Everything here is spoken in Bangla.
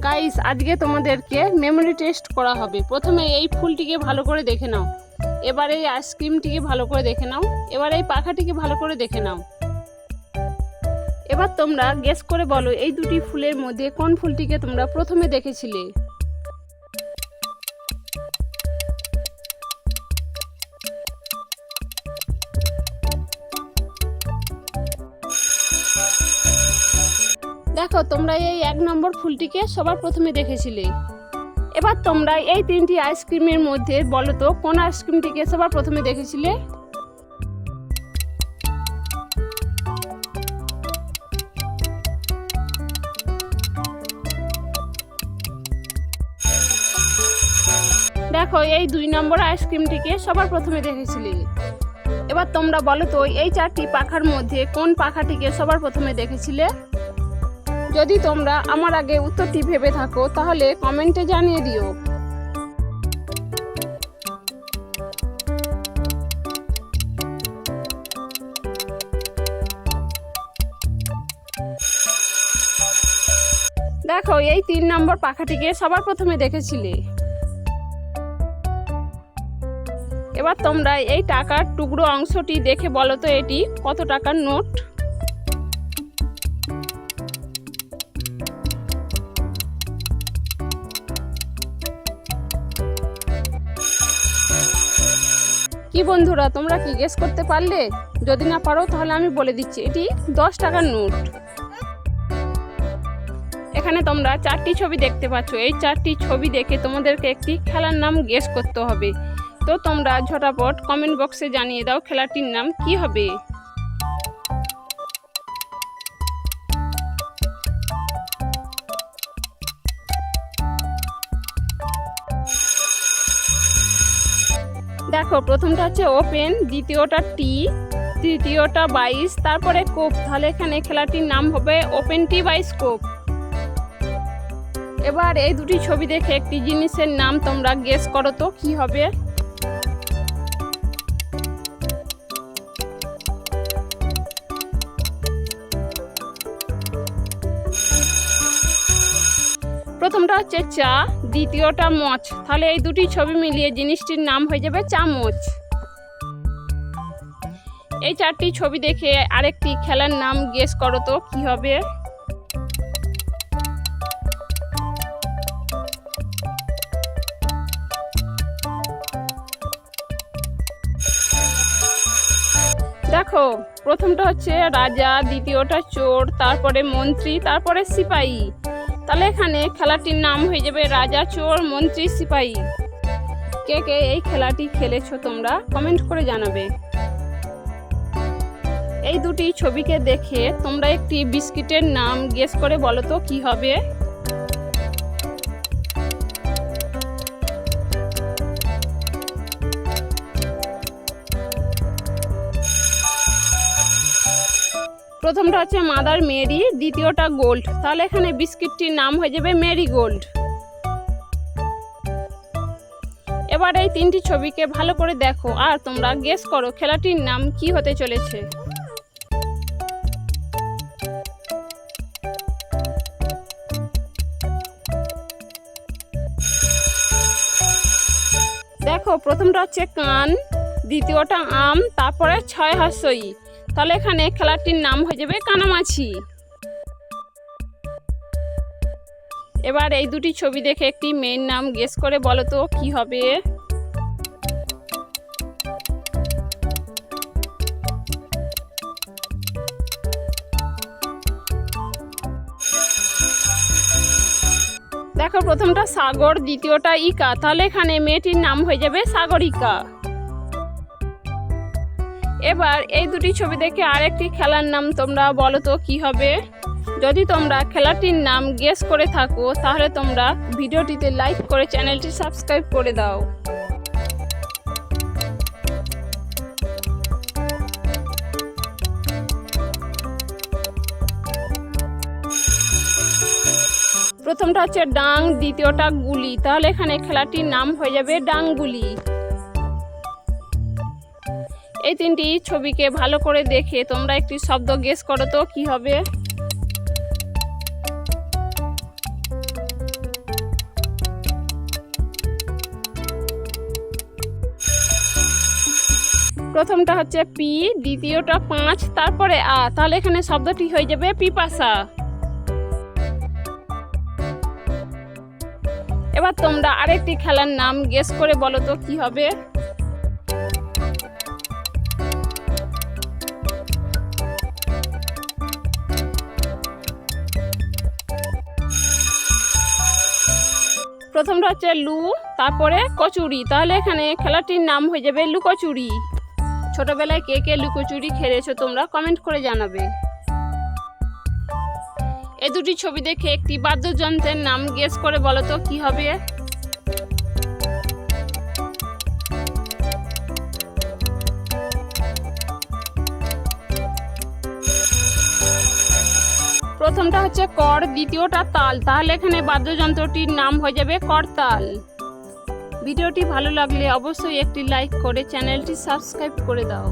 গাইস, আজকে তোমাদেরকে মেমোরি টেস্ট করা হবে। প্রথমে এই ফুলটিকে ভালো করে দেখে নাও, এবার এই আইসক্রিমটিকে ভালো করে দেখে নাও, এবার এই পাখাটিকে ভালো করে দেখে নাও। এবার তোমরা গেস করে বলো এই দুটি ফুলের মধ্যে কোন ফুলটিকে তোমরা প্রথমে দেখেছিলে। দেখো, তোমরা এই 1 নম্বর ফুলটিকে সবার প্রথমে দেখেছিলে। এবার তোমরা এই 3টি আইসক্রিমের মধ্যে বলো তো কোন আইসক্রিমটিকে সবার প্রথমে দেখেছিলে। দেখো, এই 2 নম্বর আইসক্রিমটিকে সবার প্রথমে দেখেছিলে। এবার তোমরা বলো তো এই 4টি পাখার মধ্যে কোন পাখাটিকে সবার প্রথমে দেখেছিলে। যদি তোমরা আমার আগে উত্তরটি ভেবে থাকো তাহলে কমেন্টে জানিয়ে দিও। দেখো, এই 3 নম্বর পাখাটিকে সবার প্রথমে দেখেছিলে। এবার তোমরা এই টাকার টুকরো অংশটি দেখে বলো তো এটি কত টাকার নোট। কি বন্ধুরা, তোমরা কি গেস করতে পারলে? যদি না পারো তাহলে আমি বলে দিচ্ছি, এটি 10 টাকার নোট। এখানে তোমরা 4টি ছবি দেখতে পাচ্ছ। এই 4টি ছবি দেখে তোমাদেরকে একটি খেলার নাম গেস করতে হবে। তো তোমরা ঝটাপট কমেন্ট বক্সে জানিয়ে দাও খেলাটির নাম কি হবে। দেখো, প্রথমটা হচ্ছে ওপেন, দ্বিতীয়টা টি, তৃতীয়টা বাইস, তারপরে কোপ। তাহলে এখানে খেলাটির নাম হবে ওপেন টি বাইস্কোপ। এবার এই দুটি ছবি দেখে একটি জিনিসের নাম তোমরা গেস করো তো কি হবে। প্রথমটা হচ্ছে চা, দ্বিতীয়টা মচ। তাহলে এই দুটি ছবি মিলিয়ে জিনিসটির নাম হয়ে যাবে চামচ। এই 4টি ছবি দেখে আরেকটি খেলার নাম গেস করো তো কি হবে। দেখো, প্রথমটা হচ্ছে রাজা, দ্বিতীয়টা চোর, তারপরে মন্ত্রী, তারপরে সিপাহী। তাহলে এখানে খেলাটির নাম হয়ে যাবে রাজা, চোর, মন্ত্রী, সিপাহী। কে কে এই খেলাটি খেলেছো তোমরা কমেন্ট করে জানাবে। এই দুটি ছবিকে দেখে তোমরা একটি বিস্কিটের নাম গেস করে বলো তো কি হবে। প্রথমটা হচ্ছে মাদার মেরি, দ্বিতীয়টা গোল্ড। তাহলে এখানে বিস্কিটটির নাম হয়ে যাবে মেরি গোল্ড। এবার এই 3টি ছবিকে ভালো করে দেখো আর তোমরা গেস করো খেলাটির নাম কি হতে চলেছে। দেখো, প্রথমটা হচ্ছে কান, দ্বিতীয়টা আম, তারপরে 6 হাস্যই। তাহলে এখানে খেলাটির নাম হয়ে যাবে কানামাছি। এবার এই দুটি ছবি দেখে একটি মেয়ের নাম গেস করে বলো তো কি হবে। দেখো, প্রথমটা সাগর, দ্বিতীয়টা ইকা। তাহলে এখানে মেয়েটির নাম হয়ে যাবে সাগরিকা। এবার এই দুটি ছবি দেখে আরেকটি খেলার নাম তোমরা বলো তো কি হবে। যদি তোমরা খেলাটির নাম গেস করে থাকো তাহলে তোমরা ভিডিওটিতে লাইক করে চ্যানেলটি সাবস্ক্রাইব করে দাও। প্রথমটা হচ্ছে ডাং, দ্বিতীয়টা গুলি। তাহলে এখানে খেলাটির নাম হয়ে যাবে ডাংগুলি। এই 3টি ছবিকে ভালো করে দেখে তোমরা একটি শব্দ গেস করো তো কি হবে। প্রথমটা হচ্ছে পি, দ্বিতীয়টা 5, তারপরে আ, তাহলে এখানে শব্দটি হয়ে যাবে পিপাসা। এবার তোমরা আরেকটি খেলার নাম গেস করে বলো তো কি হবে। প্রথমটা হচ্ছে লু, তারপরে কচুরি, তাহলে এখানে খেলাটির নাম হয়ে যাবে লুকোচুরি। ছোটবেলায় কে কে লুকোচুরি খেলেছো তোমরা কমেন্ট করে জানাবে। এই দুটি ছবি দেখে একটি বাদ্যযন্ত্রের নাম গেস করে বলো তো কি হবে। প্রথমটা হচ্ছে কর, দ্বিতীয়টা তাল, তাহলে এখানে বাদ্যযন্ত্রটির নাম হয়ে যাবে করতাল। ভিডিওটি ভালো লাগলে অবশ্যই একটি লাইক করে চ্যানেলটি সাবস্ক্রাইব করে দাও।